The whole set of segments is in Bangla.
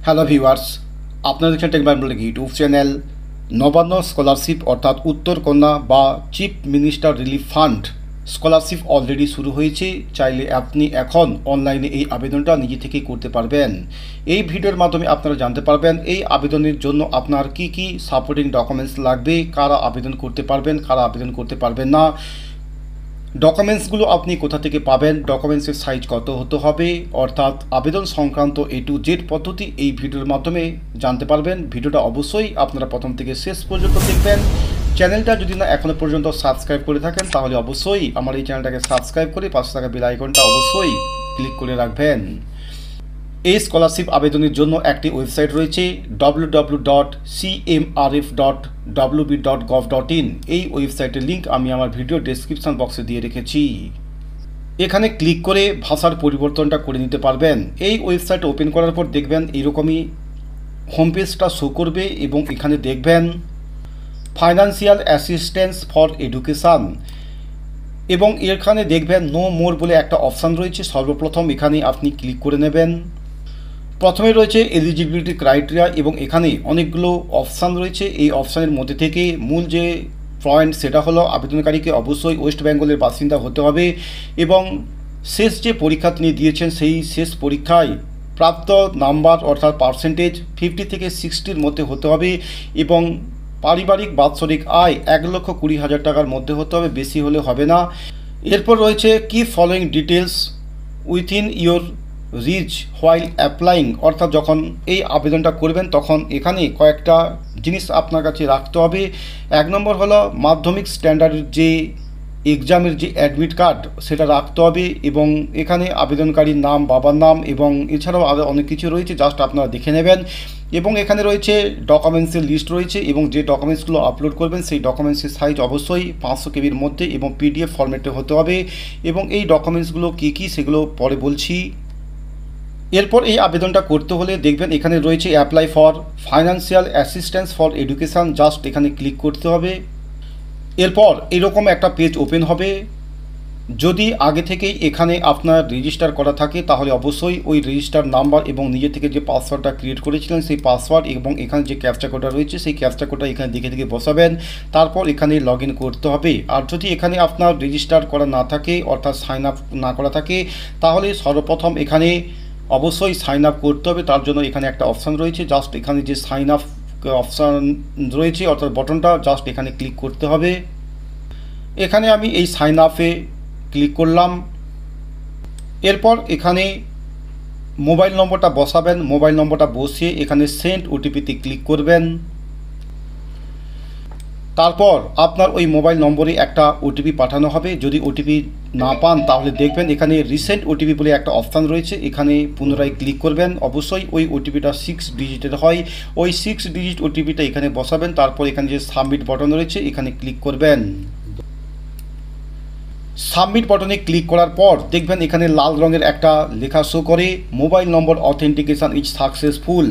হ্যালো ভিউয়ার্স, আপনারা দেখছেন tech Bangla YouTube channel. Nabanna scholarship অর্থাৎ উত্তর কন্যা বা chief minister relief fund scholarship already শুরু হয়েছে। চাইলে আপনি এখন অনলাইনে এই আবেদনটা নিজে থেকেই করতে পারবেন। এই ভিডিওর মাধ্যমে আপনারা জানতে পারবেন এই আবেদনের জন্য আপনার কি কি সাপোর্টিং ডকুমেন্টস লাগবে, কারা আবেদন করতে পারবেন, কারা আবেদন করতে পারবেন না, ডকুমেন্টসগুলো আপনি কোথা থেকে পাবেন, ডকুমেন্টসের সাইজ কত হতে হবে, অর্থাৎ আবেদন সংক্রান্ত A to Z পদ্ধতি এই ভিডিওর মাধ্যমে জানতে পারবেন। ভিডিওটা অবশ্যই আপনারা প্রথম থেকে শেষ পর্যন্ত দেখবেন। চ্যানেলটা যদি না এখনও পর্যন্ত সাবস্ক্রাইব করে থাকেন তাহলে অবশ্যই আমার এই চ্যানেলটাকে সাবস্ক্রাইব করে পাশে থাকা বেল আইকনটা অবশ্যই ক্লিক করে রাখবেন। এই স্কলারশিপ আবেদনের জন্য একটি ওয়েবসাইট রয়েছে www.cmrf.wb.gov.in। এই ওয়েবসাইটের লিঙ্ক আমি আমার ভিডিও ডেসক্রিপশন বক্সে দিয়ে রেখেছি। এখানে ক্লিক করে ভাষার পরিবর্তনটা করে নিতে পারবেন। এই ওয়েবসাইট ওপেন করার পর দেখবেন এইরকমই হোম পেজটা শো করবে এবং এখানে দেখবেন ফাইন্যান্সিয়াল অ্যাসিস্ট্যান্স ফর এডুকেশান এবং এখানে দেখবেন নো মোর বলে একটা অপশান রয়েছে। সর্বপ্রথম এখানে আপনি ক্লিক করে নেবেন। প্রথমে রয়েছে এলিজিবিলিটি ক্রাইটেরিয়া এবং এখানে অনেকগুলো অপশান রয়েছে। এই অপশানের মধ্যে থেকে মূল যে পয়েন্ট সেটা হলো আবেদনকারীকে অবশ্যই ওয়েস্ট বেঙ্গলের বাসিন্দা হতে হবে এবং শেষ যে পরীক্ষা তিনি দিয়েছেন সেই শেষ পরীক্ষায় প্রাপ্ত নাম্বার অর্থাৎ পার্সেন্টেজ 50 থেকে 60-র মধ্যে হতে হবে এবং পারিবারিক বাৎসরিক আয় 1,20,000 টাকার মধ্যে হতে হবে, বেশি হলে হবে না। এরপর রয়েছে কি following details within your reach while applying, অর্থাৎ যখন এই আবেদনটা করবেন তখন এখানে কয়েকটা জিনিস আপনার কাছে রাখতে হবে। 1 নম্বর হলো মাধ্যমিক স্ট্যান্ডার্ডের যে এক্সামের যে অ্যাডমিট কার্ড সেটা রাখতে হবে এবং এখানে আবেদনকারীর নাম, বাবার নাম এবং এছাড়াও আরও অনেক কিছু রয়েছে, জাস্ট আপনারা দেখে নেবেন। এবং এখানে রয়েছে ডকুমেন্টসের লিস্ট রয়েছে এবং যে ডকুমেন্টসগুলো আপলোড করবেন সেই ডকুমেন্টসের সাইজ অবশ্যই 500 KB মধ্যে এবং PDF ফরম্যাটে হতে হবে এবং এই ডকুমেন্টসগুলো কী কী সেগুলো পরে বলছি। এরপর এই আবেদনটা করতে হলে দেখবেন এখানে রয়েছে apply for financial assistance for education, just এখানে ক্লিক করতে হবে। এরপর এরকম একটা পেজ ওপেন হবে। যদি আগে থেকেই এখানে আপনার রেজিস্টার করা থাকে তাহলে অবশ্যই ওই রেজিস্টার নাম্বার এবং নিজে থেকে যে পাসওয়ার্ডটা ক্রিয়েট করেছিলেন সেই পাসওয়ার্ড এবং এখানে যে ক্যাপচা কোডটা রয়েছে সেই ক্যাপচা কোডটা এখানে দেখে বসাবেন। তারপর এখানে লগ ইন করতে হবে। আর যদি এখানে আপনার রেজিস্টার করা না থাকে অর্থাৎ সাইন আপ না করা থাকে তাহলে সর্বপ্রথম এখানে অবশ্যই সাইন আপ করতে হবে। তার জন্য এখানে একটা অপশান রয়েছে, জাস্ট এখানে যে সাইন আপ অপশান রয়েছে অর্থাৎ বটনটা জাস্ট এখানে ক্লিক করতে হবে। এখানে আমি এই সাইন আপে ক্লিক করলাম। এরপর এখানে মোবাইল নম্বরটা বসাবেন। মোবাইল নম্বরটা বসিয়ে এখানে সেন্ড OTPতে ক্লিক করবেন। তারপর আপনার ওই মোবাইল নম্বরে একটা OTP পাঠানো হবে। যদি OTP না পান তাহলে দেখবেন এখানে রিসেন্ট OTP বলে একটা অপশান রয়েছে, এখানে পুনরায় ক্লিক করবেন। অবশ্যই ওই OTPটা 6 ডিজিটের হয়, ওই 6 ডিজিট OTPটা এখানে বসাবেন। তারপর এখানে যে সাবমিট বাটন রয়েছে এখানে ক্লিক করবেন। সাবমিট বাটনে ক্লিক করার পর দেখবেন এখানে লাল রঙের একটা লেখা শো করে mobile number authentication is successful.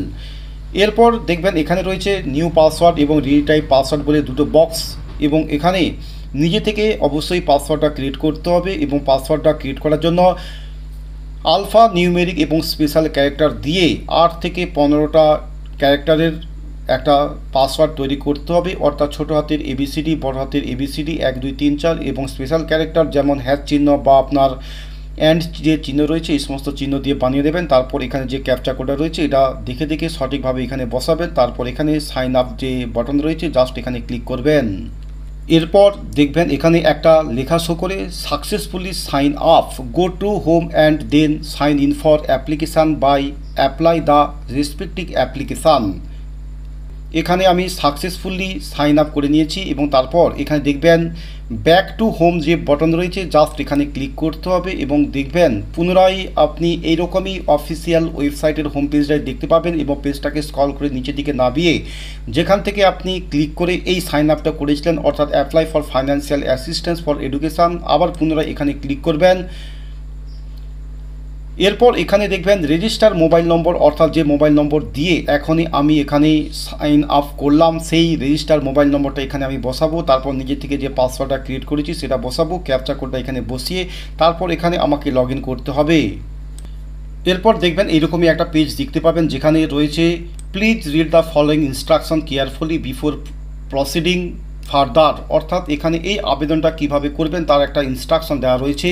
এরপর দেখবেন এখানে রয়েছে নিউ পাসওয়ার্ড এবং রিটাইপ পাসওয়ার্ড বলে দুটো বক্স এবং এখানে নিজে থেকে অবশ্যই পাসওয়ার্ডটা ক্রিয়েট করতে হবে এবং পাসওয়ার্ডটা ক্রিয়েট করার জন্য আলফা নিউমেরিক এবং স্পেশাল ক্যারেক্টার দিয়ে 8 থেকে 15টা ক্যারেক্টারের একটা পাসওয়ার্ড তৈরি করতে হবে, অর্থাৎ ছোটো হাতের ABCD, বড় হাতের ABCD 1 2 3 4 এবং স্পেশাল ক্যারেক্টার যেমন হ্যাশ চিহ্ন বা আপনার অ্যান্ড যে চিহ্ন রয়েছে এই সমস্ত চিহ্ন দিয়ে বানিয়ে দেবেন। তারপর এখানে যে ক্যাপচা কোডটা রয়েছে এটা দেখে সঠিকভাবে এখানে বসাবেন। তারপর এখানে সাইন আপ যে বাটন রয়েছে জাস্ট এখানে ক্লিক করবেন। এরপর দেখবেন এখানে একটা লেখা শো করে successfully sign up, go to home and then sign in for application by apply the respective application. এখানে আমি সাকসেসফুলি সাইন আপ করে নিয়েছি এবং তারপর এখানে দেখবেন ব্যাক টু হোম যে বাটন রয়েছে জাস্ট এখানে ক্লিক করতে হবে এবং দেখবেন পুনরায় আপনি এইরকমই অফিসিয়াল ওয়েবসাইটের হোম পেজটাই দেখতে পাবেন এবং পেজটাকে স্ক্রল করে নিচের দিকে নামিয়ে যেখান থেকে আপনি ক্লিক করে এই সাইন আপটা করেছিলেন অর্থাৎ apply for financial assistance for education আবার পুনরায় এখানে ক্লিক করবেন। এরপর এখানে দেখবেন রেজিস্টার মোবাইল নম্বর অর্থাৎ যে মোবাইল নম্বর দিয়ে এখনই আমি এখানে সাইন আপ করলাম সেই রেজিস্টার মোবাইল নম্বরটা এখানে আমি বসাবো। তারপর নিজে থেকে যে পাসওয়ার্ডটা ক্রিয়েট করেছি সেটা বসাবো, ক্যাপচা কোডটা এখানে বসিয়ে তারপর এখানে আমাকে লগ ইন করতে হবে। এরপর দেখবেন এইরকমই একটা পেজ দেখতে পাবেন যেখানে রয়েছে please read the following instruction carefully before proceeding further, অর্থাৎ এখানে এই আবেদনটা কিভাবে করবেন তার একটা ইনস্ট্রাকশন দেওয়া রয়েছে।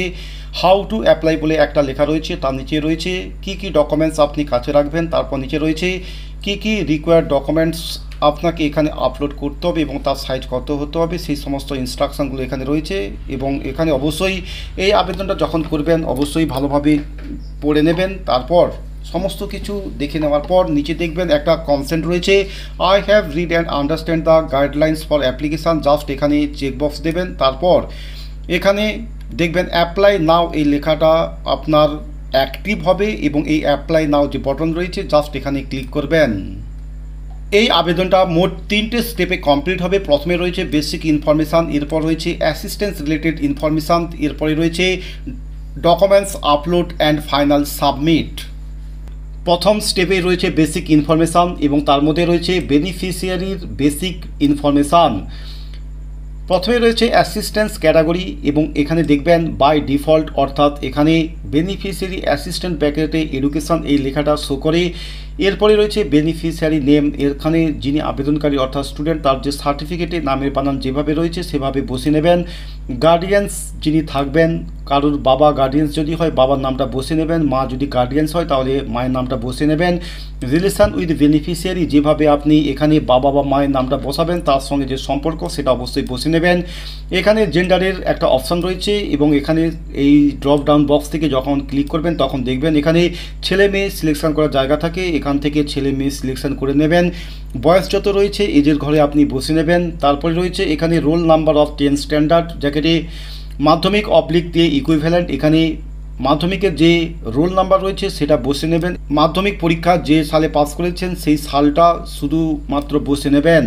হাউ টু অ্যাপ্লাই বলে একটা লেখা রয়েছে, তার নিচে রয়েছে কি ডকুমেন্টস আপনি কাছে রাখবেন, তারপর নিচে রয়েছে কি রিকোয়ার্ড ডকুমেন্টস আপনাকে এখানে আপলোড করতে হবে এবং তার সাইজ কত হতে হবে, সেই সমস্ত ইনস্ট্রাকশনগুলো এখানে রয়েছে। এবং এখানে অবশ্যই এই আবেদনটা যখন করবেন অবশ্যই ভালোভাবে পড়ে নেবেন। তারপর সমস্ত কিছু দেখে নেওয়ার পর নিচে দেখবেন একটা কনসেন্ট রয়েছে, I have read and understand the guidelines for application, just এখানে চেকবক্স দেবেন। তারপর এখানে দেখবেন অ্যাপ্লাই নাও এই লেখাটা আপনার অ্যাক্টিভ হবে এবং এই অ্যাপ্লাই নাও যে বটন রয়েছে জাস্ট এখানে ক্লিক করবেন। এই আবেদনটা মোট 3টে স্টেপে কমপ্লিট হবে। প্রথমে রয়েছে বেসিক ইনফরমেশান, এরপর রয়েছে অ্যাসিস্ট্যান্স রিলেটেড ইনফরমেশান, এরপরে রয়েছে documents upload and final submit. প্রথম স্টেপে রয়েছে বেসিক ইনফরমেশান এবং তার মধ্যে রয়েছে বেনিফিশিয়ারির বেসিক ইনফরমেশান। প্রথমে রয়েছে অ্যাসিস্ট্যান্স ক্যাটাগরি এবং এখানে দেখবেন বাই ডিফল্ট, অর্থাৎ এখানে বেনিফিশিয়ারি অ্যাসিস্ট্যান্ট ব্র্যাকেটে এডুকেশন এই লেখাটা শো করে। এরপরে রয়েছে বেনিফিশিয়ারি নেম, এখানে যিনি আবেদনকারী অর্থাৎ স্টুডেন্ট তার যে সার্টিফিকেটে নামের বানান যেভাবে রয়েছে সেভাবে বসে নেবেন। গার্ডিয়ানস যিনি থাকবেন, কারোর বাবা গার্ডিয়ানস যদি হয় বাবার নামটা বসে নেবেন, মা যদি গার্ডিয়ানস হয় তাহলে মায়ের নামটা বসে নেবেন। রিলেশন উইথ বেনিফিশিয়ারি, যেভাবে আপনি এখানে বাবা বা মায়ের নামটা বসাবেন তার সঙ্গে যে সম্পর্ক সেটা অবশ্যই বসে নেবেন। এখানে জেন্ডারের একটা অপশান রয়েছে এবং এখানে এই ড্রপ ডাউন বক্স থেকে যখন ক্লিক করবেন তখন দেখবেন এখানে ছেলে মেয়ে সিলেকশন করার জায়গা থাকে, এখান থেকে ছেলে মেয়ে সিলেকশন করে নেবেন। বয়স যত রয়েছে এজের ঘরে আপনি বসে নেবেন। তারপরে রয়েছে এখানে রোল নাম্বার অফ 10 স্ট্যান্ডার্ড, যাকে মাধ্যমিক অবলিক দিয়ে ইকুইভ্যালেন্ট, এখানে মাধ্যমিকের যে রোল নাম্বার রয়েছে সেটা বসে নেবেন। মাধ্যমিক পরীক্ষা যে সালে পাস করেছেন সেই সালটা শুধুমাত্র বসে নেবেন।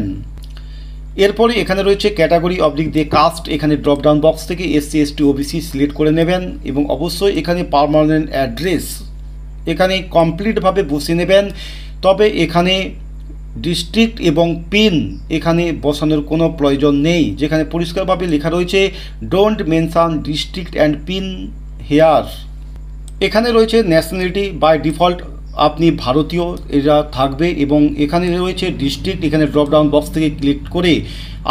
এরপরে এখানে রয়েছে ক্যাটাগরি অবলিক দিয়ে কাস্ট, এখানে ড্রপ ডাউন বক্স থেকে SC ST OBC সিলেক্ট করে নেবেন এবং অবশ্যই এখানে পার্মানেন্ট অ্যাড্রেস এখানে কমপ্লিটভাবে বসে নেবেন। তবে এখানে ডিস্ট্রিক্ট এবং পিন এখানে বসানোর কোনো প্রয়োজন নেই, যেখানে পরিষ্কারভাবে লেখা রয়েছে don't mention district and pin here. এখানে রয়েছে ন্যাশনালিটি, বাই ডিফল্ট আপনি ভারতীয় এরা থাকবে এবং এখানে রয়েছে ডিস্ট্রিক্ট, এখানে ড্রপ ডাউন বক্স থেকে ক্লিক করে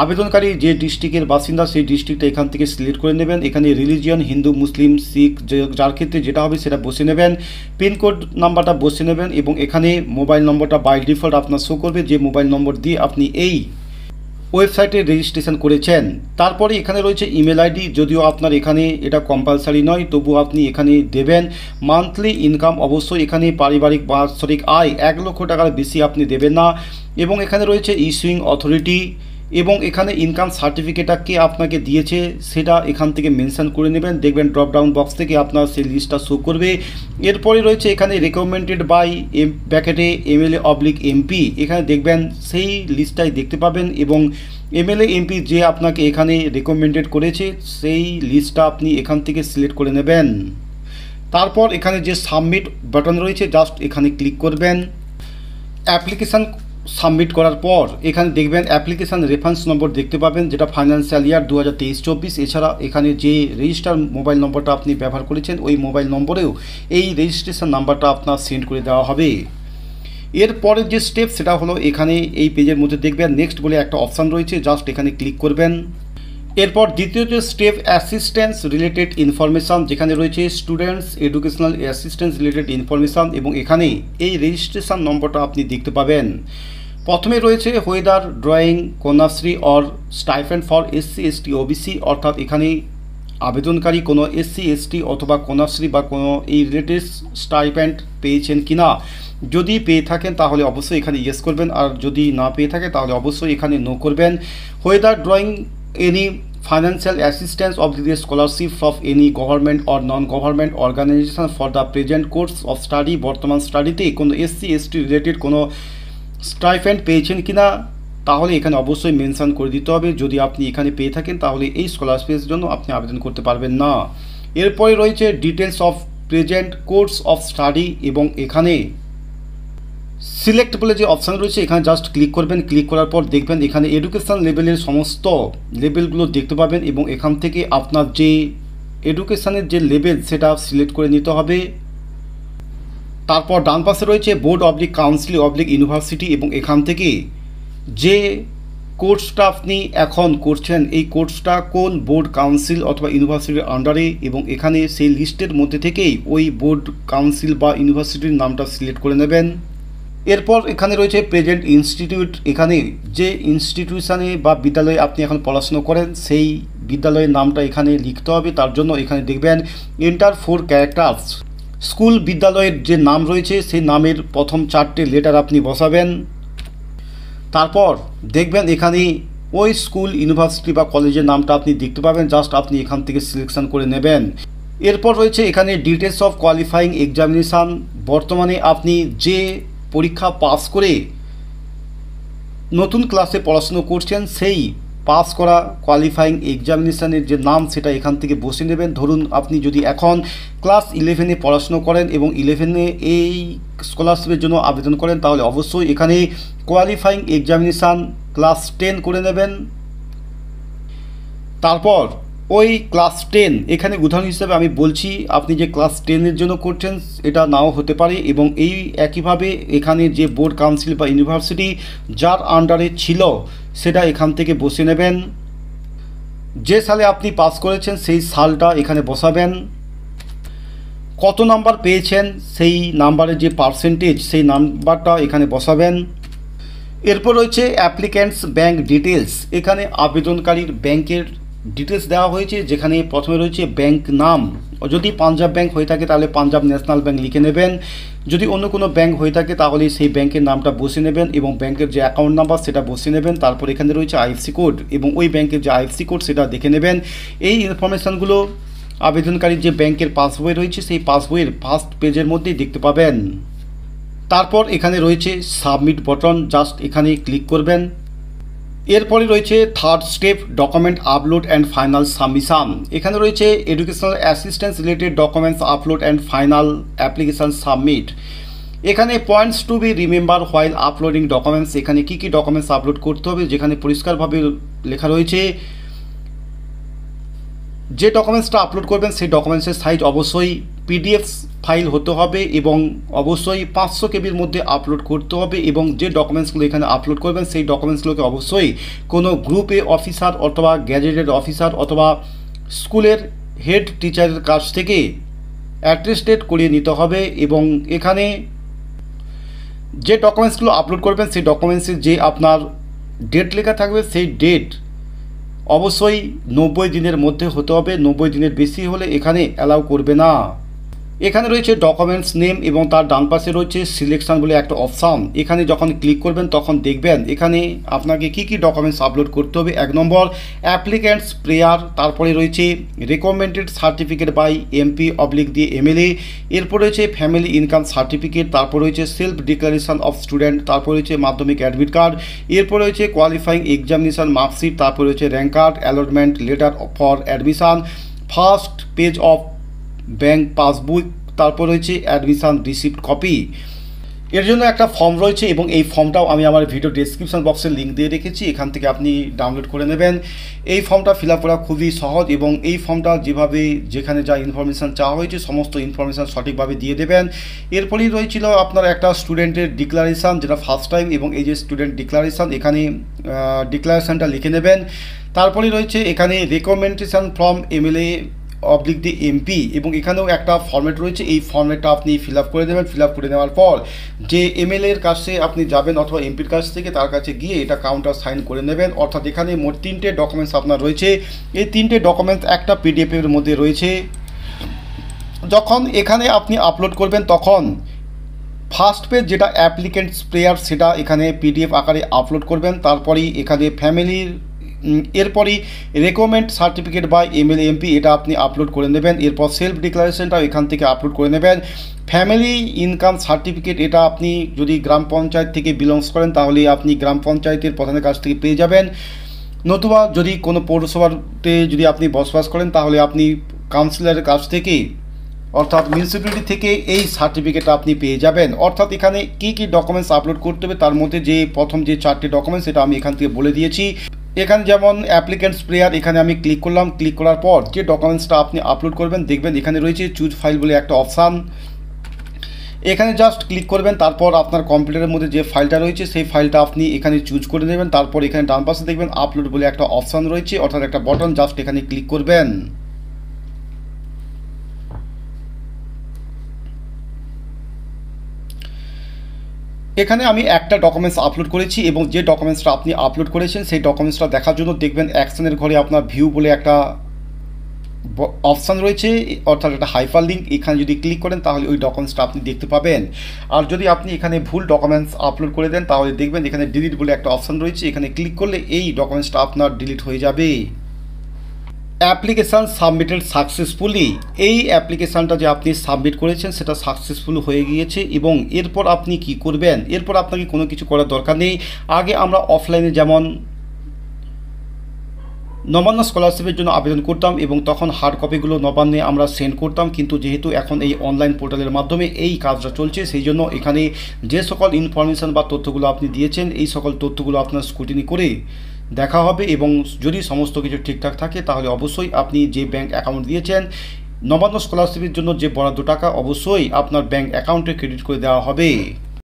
আবেদনকারী যে ডিস্ট্রিক্টের বাসিন্দা সেই ডিস্ট্রিক্টটা এখান থেকে সিলেক্ট করে নেবেন। এখানে রিলিজিয়ন হিন্দু মুসলিম শিখ যার ক্ষেত্রে যেটা হবে সেটা বসে নেবেন। পিনকোড নাম্বারটা বসে নেবেন এবং এখানে মোবাইল নম্বরটা বাই ডিফল্ট আপনার শো করবে যে মোবাইল নম্বর দিয়ে আপনি এই ওয়েবসাইটে রেজিস্ট্রেশন করেছেন। তারপরে এখানে রয়েছে ইমেল আইডি, যদিও আপনার এখানে এটা কম্পালসারি নয় তবু আপনি এখানে দেবেন। মান্থলি ইনকাম অবশ্যই এখানে পারিবারিক বাৎসরিক আয় 1 লক্ষ টাকার বেশি আপনি দেবেন না। এবং এখানে রয়েছে ইস্যুইং অথরিটি এবং এখানে ইনকাম সার্টিফিকেটটা কে আপনাকে দিয়েছে সেটা এখান থেকে মেনশন করে নেবেন। দেখবেন ড্রপ ডাউন বক্স থেকে আপনার সেই লিস্টটা শো করবে। এরপরে রয়েছে এখানে রেকমেন্ডেড বাই ব্র্যাকেটে MLA অবলিক MP, এখানে দেখবেন সেই লিস্টটাই দেখতে পাবেন এবং MLA MP যে আপনাকে এখানে রেকমেন্ডেড করেছে সেই লিস্টটা আপনি এখান থেকে সিলেক্ট করে নেবেন। তারপর এখানে যে সাবমিট বাটন রয়েছে জাস্ট এখানে ক্লিক করবেন। অ্যাপ্লিকেশান সাবমিট করার পর এখানে দেখবেন অ্যাপ্লিকেশান রেফারেন্স নম্বর দেখতে পাবেন, যেটা ফাইন্যান্সিয়াল ইয়ার 2023-24। এছাড়া এখানে যে রেজিস্টার মোবাইল নম্বরটা আপনি ব্যবহার করেছেন ওই মোবাইল নম্বরেও এই রেজিস্ট্রেশন নাম্বারটা আপনার সেন্ড করে দেওয়া হবে। এরপরের যে স্টেপ সেটা হলো এখানে এই পেজের মধ্যে দেখবেন নেক্সট বলে একটা অপশান রয়েছে, জাস্ট এখানে ক্লিক করবেন। এরপর দ্বিতীয় যে স্টেপ অ্যাসিস্ট্যান্স রিলেটেড ইনফরমেশান, যেখানে রয়েছে students educational assistance related information এবং এখানে এই রেজিস্ট্রেশন নম্বরটা আপনি দেখতে পাবেন। প্রথমে রয়েছে whether drawing Kanyashree or stipend for SC ST OBC, অর্থাৎ এখানে আবেদনকারী কোনো SC ST অথবা কন্যাশ্রী বা কোনো এই রিলেটেড স্টাইপেন্ড পেয়েছেন কিনা, যদি পেয়ে থাকেন তাহলে অবশ্যই এখানে ইয়েস করবেন আর যদি না পেয়ে থাকে তাহলে অবশ্যই এখানে নো করবেন। Whether drawing any financial assistance of the scholarship of any government or non-government organization for the present course of study, বর্তমান স্টাডিতে কোনো SC ST রিলেটেড কোনো স্টাইপেন্ড পেয়েছেন কিনা তাহলে এখানে অবশ্যই মেনশন করে দিতে হবে। যদি আপনি এখানে পেয়ে থাকেন তাহলে এই স্কলারশিপের জন্য আপনি আবেদন করতে পারবেন না। এরপরে রয়েছে details of present course of study এবং এখানে সিলেক্ট বলে যে অপশান রয়েছে এখানে জাস্ট ক্লিক করবেন। ক্লিক করার পর দেখবেন এখানে এডুকেশান লেভেলের সমস্ত লেভেলগুলো দেখতে পাবেন এবং এখান থেকে আপনার যে এডুকেশানের যে লেভেল সেটা সিলেক্ট করে নিতে হবে। তারপর ডান পাশে রয়েছে board oblique council oblique university, এবং এখান থেকে যে কোর্সটা আপনি এখন করছেন এই কোর্সটা কোন বোর্ড কাউন্সিল অথবা ইউনিভার্সিটির আন্ডারে, এবং এখানে সেই লিস্টের মধ্যে থেকেই ওই বোর্ড কাউন্সিল বা ইউনিভার্সিটির নামটা সিলেক্ট করে নেবেন। এরপর এখানে রয়েছে প্রেজেন্ট ইনস্টিটিউট, এখানে যে ইনস্টিটিউশনে বা বিদ্যালয়ে আপনি এখন পড়াশুনো করেন সেই বিদ্যালয়ের নামটা এখানে লিখতে হবে। তার জন্য এখানে দেখবেন এন্টার 4 ক্যারেক্টার্স, স্কুল বিদ্যালয়ের যে নাম রয়েছে সেই নামের প্রথম 4টে লেটার আপনি বসাবেন। তারপর দেখবেন এখানে ওই স্কুল ইউনিভার্সিটি বা কলেজের নামটা আপনি দেখতে পাবেন, জাস্ট আপনি এখান থেকে সিলেকশন করে নেবেন। এরপর রয়েছে এখানে ডিটেলস অফ কোয়ালিফাইং এক্সামিনেশান, বর্তমানে আপনি যে পরীক্ষা পাস করে নতুন ক্লাসে পড়াশুনো করছেন সেই পাস করা কোয়ালিফাইং এক্সামিনেশানের যে নাম সেটা এখান থেকে বসে নেবেন। ধরুন আপনি যদি এখন ক্লাস 11-এ পড়াশুনো করেন এবং 11-এ এই স্কলারশিপের জন্য আবেদন করেন, তাহলে অবশ্যই এখানে কোয়ালিফাইং এক্সামিনেশান ক্লাস 10 করে নেবেন। তারপর ওই ক্লাস 10, এখানে উদাহরণ হিসেবে আমি বলছি, আপনি যে ক্লাস 10-এর জন্য করছেন এটা নাও হতে পারে, এবং এই একইভাবে এখানে যে বোর্ড কাউন্সিল বা ইউনিভার্সিটি যার আন্ডারে ছিল সেটা এখান থেকে বসে নেবেন। যে সালে আপনি পাস করেছেন সেই সালটা এখানে বসাবেন। কত নাম্বার পেয়েছেন সেই নাম্বারের যে পার্সেন্টেজ সেই নাম্বারটা এখানে বসাবেন। এরপর রয়েছে অ্যাপ্লিক্যান্টস ব্যাঙ্ক ডিটেলস, এখানে আবেদনকারীর ব্যাংকের ডিটেলস দেওয়া হয়েছে, যেখানে প্রথমে রয়েছে ব্যাংক নাম, যদি পাঞ্জাব ব্যাংক হয়ে থাকে তাহলে পাঞ্জাব ন্যাশনাল ব্যাংক লিখে নেবেন, যদি অন্য কোনো ব্যাংক হয়ে থাকে তাহলে সেই ব্যাংকের নামটা বসে নেবেন এবং ব্যাংকের যে অ্যাকাউন্ট নাম্বার সেটা বসে নেবেন। তারপর এখানে রয়েছে আইএফসি কোড, এবং ওই ব্যাংকের যে আইএফসি কোড সেটা দেখে নেবেন। এই ইনফরমেশানগুলো আবেদনকারীর যে ব্যাংকের পাসবই রয়েছে সেই পাসবইয়ের ফার্স্ট পেজের মধ্যেই দেখতে পাবেন। তারপর এখানে রয়েছে সাবমিট বাটন, জাস্ট এখানে ক্লিক করবেন। এরপরে রয়েছে third step document upload and final submission, এখানে রয়েছে educational assistance related documents upload and final application submit. এখানে points to be remember while uploading documents, এখানে কী কী ডকুমেন্টস আপলোড করতে হবে, যেখানে পরিষ্কারভাবে লেখা রয়েছে যে ডকুমেন্টসটা আপলোড করবেন সেই ডকুমেন্টসের সাইজ অবশ্যই পিডিএফ ফাইল হতে হবে এবং অবশ্যই 500 কেবির মধ্যে আপলোড করতে হবে, এবং যে ডকুমেন্টসগুলো এখানে আপলোড করবেন সেই ডকুমেন্টসগুলোকে অবশ্যই কোনো গ্রুপে অফিসার অথবা গ্যাজেটেড অফিসার অথবা স্কুলের হেড টিচারের কাছ থেকে অ্যাটেস্টেড করিয়ে নিতে হবে। এবং এখানে যে ডকুমেন্টসগুলো আপলোড করবেন সেই ডকুমেন্টসে যে আপনার ডেট লেখা থাকবে সেই ডেট অবশ্যই 90 দিনের মধ্যে হতে হবে, 90 দিনের বেশি হলে এখানে অ্যালাউ করবে না। এখানে রয়েছে ডকুমেন্টস নেম এবং তার ডান পাশে রয়েছে সিলেকশন বলে একটা অপশান, এখানে যখন ক্লিক করবেন তখন দেখবেন এখানে আপনাকে কি কি ডকুমেন্টস আপলোড করতে হবে। 1 নম্বর অ্যাপ্লিক্যান্টস প্রেয়ার, তারপরে রয়েছে recommended certificate by MP oblique দিয়ে এমএলএ, এরপর রয়েছে ফ্যামিলি ইনকাম সার্টিফিকেট, তারপর রয়েছে সেলফ ডিক্লারেশন অফ স্টুডেন্ট, তারপর রয়েছে মাধ্যমিক অ্যাডমিট কার্ড, এরপর রয়েছে কোয়ালিফাইং এক্সামিনেশন মার্কশিট, তারপর রয়েছে rank card, allotment letter for admission, first page of bank passbook, তারপর রয়েছে অ্যাডমিশন রিসিপ্ট কপি। এর জন্য একটা ফর্ম রয়েছে এবং এই ফর্মটাও আমি আমার ভিডিও ডেসক্রিপশন বক্সে লিঙ্ক দিয়ে রেখেছি, এখান থেকে আপনি ডাউনলোড করে নেবেন। এই ফর্মটা ফিল আপ করা খুবই সহজ এবং এই ফর্মটা যেভাবে যেখানে যা ইনফরমেশান চাওয়া হয়েছে সমস্ত ইনফরমেশান সঠিকভাবে দিয়ে দেবেন। এরপরেই রয়েছিল আপনার একটা স্টুডেন্টের ডিক্লারেশান, যেটা ফার্স্ট টাইম, এবং এই যে স্টুডেন্ট ডিক্লারেশান এখানে ডিক্লারেশানটা লিখে নেবেন। তারপরেই রয়েছে এখানে recommendation from MLA oblique the MP, এবং এখানেও একটা ফর্ম্যাট রয়েছে, এই ফর্ম্যাটটা আপনি ফিল আপ করে দেবেন। ফিল আপ করে নেওয়ার পর যে এমএলএর কাছে আপনি যাবেন অথবা এমপির কাছ থেকে তার কাছে গিয়ে এটা কাউন্টার সাইন করে নেবেন। অর্থাৎ এখানে মোট 3টে ডকুমেন্টস আপনার রয়েছে, এই 3টে ডকুমেন্টস একটা পিডিএফের মধ্যে রয়েছে। যখন এখানে আপনি আপলোড করবেন তখন ফার্স্ট পেজ যেটা অ্যাপ্লিক্যান্টস প্রেয়ার সেটা এখানে পিডিএফ আকারে আপলোড করবেন। তারপরেই এখানে ফ্যামিলির এরপরই recommend certificate by MLA MP এটা আপনি আপলোড করে নেবেন। এরপর সেলফ ডিক্লারেশনটাও এখান থেকে আপলোড করে নেবেন। ফ্যামিলি ইনকাম সার্টিফিকেট এটা আপনি যদি গ্রাম পঞ্চায়েত থেকে বিলংস করেন তাহলে আপনি গ্রাম পঞ্চায়েতের প্রধানের কাছ থেকে পেয়ে যাবেন, নতুবা যদি কোনো পৌরসভাতে যদি আপনি বসবাস করেন তাহলে আপনি কাউন্সিলরের কাছ থেকে অর্থাৎ মিউনিসিপ্যালিটি থেকে এই সার্টিফিকেটটা আপনি পেয়ে যাবেন। অর্থাৎ এখানে কী কী ডকুমেন্টস আপলোড করতে হবে তার মধ্যে যে প্রথম যে 4টে ডকুমেন্টস সেটা আমি এখান থেকে বলে দিয়েছি। এখানে যেমন অ্যাপ্লিক্যান্টস প্রেয়ার, এখানে আমি ক্লিক করলাম, ক্লিক করার পর যে ডকুমেন্টসটা আপনি আপলোড করবেন দেখবেন এখানে রয়েছে চুজ ফাইল বলে একটা অপশান, এখানে জাস্ট ক্লিক করবেন, তারপর আপনার কম্পিউটারের মধ্যে যে ফাইলটা রয়েছে সেই ফাইলটা আপনি এখানে চুজ করে নেবেন। তারপর এখানে ডান পাশে দেখবেন আপলোড বলে একটা অপশান রয়েছে, অর্থাৎ একটা বটন, জাস্ট এখানে ক্লিক করবেন। এখানে আমি একটা ডকুমেন্টস আপলোড করেছি এবং যে ডকুমেন্টসটা আপনি আপলোড করেছেন সেই ডকুমেন্টসটা দেখার জন্য দেখবেন অ্যাকশনের ঘরে আপনার ভিউ বলে একটা অপশান রয়েছে, অর্থাৎ একটা হাইপার লিঙ্ক। এখানে যদি ক্লিক করেন তাহলে ওই ডকুমেন্টসটা আপনি দেখতে পাবেন। আর যদি আপনি এখানে ভুল ডকুমেন্টস আপলোড করে দেন তাহলে দেখবেন এখানে ডিলিট বলে একটা অপশান রয়েছে, এখানে ক্লিক করলে এই ডকুমেন্টসটা আপনার ডিলিট হয়ে যাবে। অ্যাপ্লিকেশান সাবমিটেড সাকসেসফুলি, এই অ্যাপ্লিকেশানটা যে আপনি সাবমিট করেছেন সেটা সাকসেসফুল হয়ে গিয়েছে। এবং এরপর আপনি কি করবেন, এরপর আপনাকে কোনো কিছু করার দরকার নেই। আগে আমরা অফলাইনে যেমন নবান্ন স্কলারশিপের জন্য আবেদন করতাম এবং তখন হার্ড কপিগুলো নবান্নে আমরা সেন্ড করতাম, কিন্তু যেহেতু এখন এই অনলাইন পোর্টালের মাধ্যমে এই কাজটা চলছে সেই জন্য এখানে যে সকল ইনফরমেশান বা তথ্যগুলো আপনি দিয়েছেন এই সকল তথ্যগুলো আপনার স্ক্রুটিনি করে দেখা হবে এবং যদি সমস্ত কিছু ঠিকঠাক থাকে তাহলে অবশ্যই আপনি যে ব্যাঙ্ক অ্যাকাউন্ট দিয়েছেন নবান্ন স্কলারশিপের জন্য যে বরাদ্দ টাকা অবশ্যই আপনার ব্যাঙ্ক অ্যাকাউন্টে ক্রেডিট করে দেওয়া হবে।